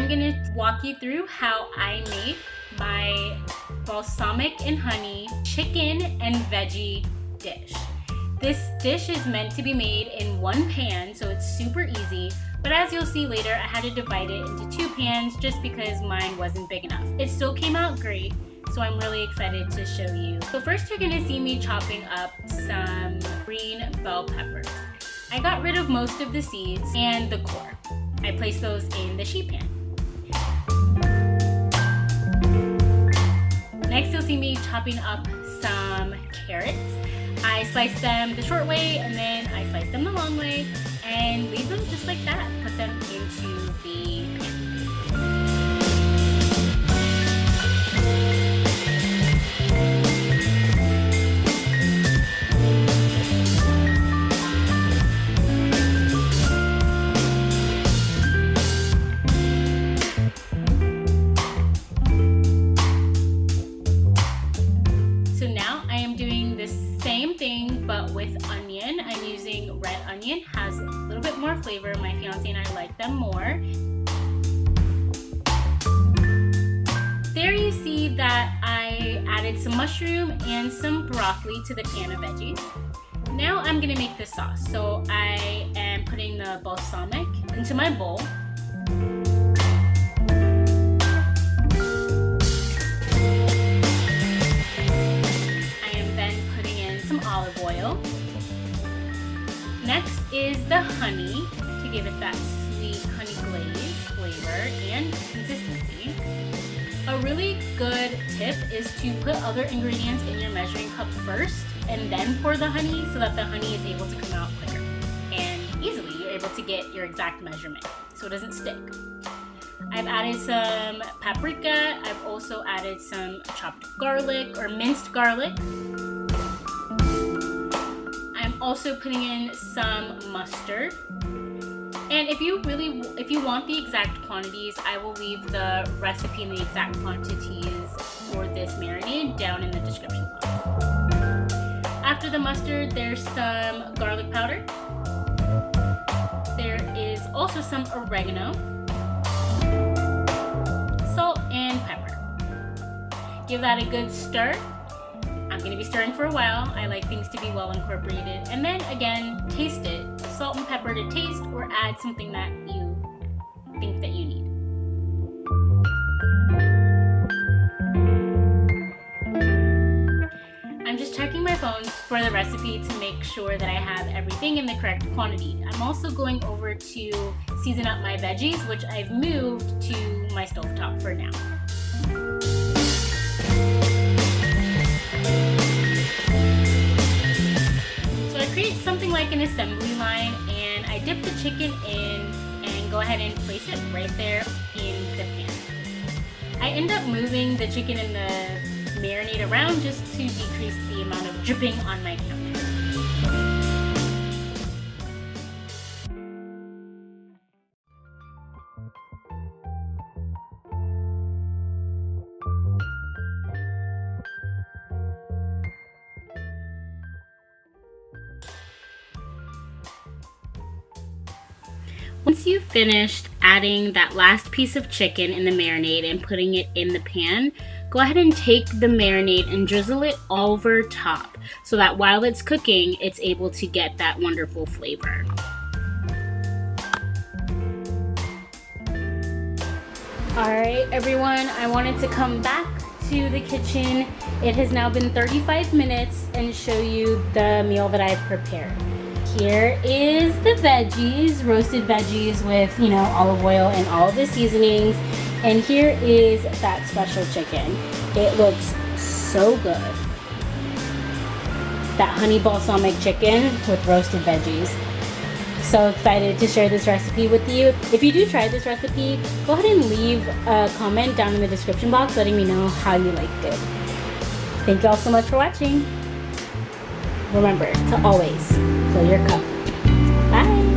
I'm gonna walk you through how I made my balsamic and honey chicken and veggie dish. This dish is meant to be made in one pan, so it's super easy, but as you'll see later, I had to divide it into 2 pans just because mine wasn't big enough. It still came out great, so I'm really excited to show you. So first you're gonna see me chopping up some green bell peppers. I got rid of most of the seeds and the core. I placed those in the sheet pan. Next you'll see me chopping up some carrots. I sliced them the short way and then I sliced them the long way and leave them just like that. Put them into the pan. But with onion. I'm using red onion, has a little bit more flavor. My fiance and I like them more. There you see that I added some mushroom and some broccoli to the pan of veggies. Now I'm gonna make the sauce. So I am putting the balsamic into my bowl. Olive oil. Next is the honey to give it that sweet honey glaze flavor and consistency. A really good tip is to put other ingredients in your measuring cup first and then pour the honey so that the honey is able to come out quicker and easily. You're able to get your exact measurement so it doesn't stick. I've added some paprika. I've also added some chopped garlic or minced garlic. I'm also putting in some mustard. And if you want the exact quantities, I will leave the recipe and the exact quantities for this marinade down in the description box. After the mustard, there's some garlic powder. There is also some oregano, salt, and pepper. Give that a good stir. I'm going to be stirring for a while. I like things to be well incorporated. And then again, taste it. Salt and pepper to taste, or add something that you think that you need. I'm just checking my phone for the recipe to make sure that I have everything in the correct quantity. I'm also going over to season up my veggies, which I've moved to my stovetop for now. So I create something like an assembly line and I dip the chicken in and go ahead and place it right there in the pan. I end up moving the chicken and the marinade around just to decrease the amount of dripping on my counter. Once you've finished adding that last piece of chicken in the marinade and putting it in the pan, go ahead and take the marinade and drizzle it over top so that while it's cooking, it's able to get that wonderful flavor. Alright everyone, I wanted to come back to the kitchen. It has now been 35 minutes and show you the meal that I've prepared. Here is the veggies, roasted veggies with, olive oil and all of the seasonings. And here is that special chicken. It looks so good. That honey balsamic chicken with roasted veggies. So excited to share this recipe with you. If you do try this recipe, go ahead and leave a comment down in the description box letting me know how you liked it. Thank you all so much for watching. Remember to always fill your cup. Bye!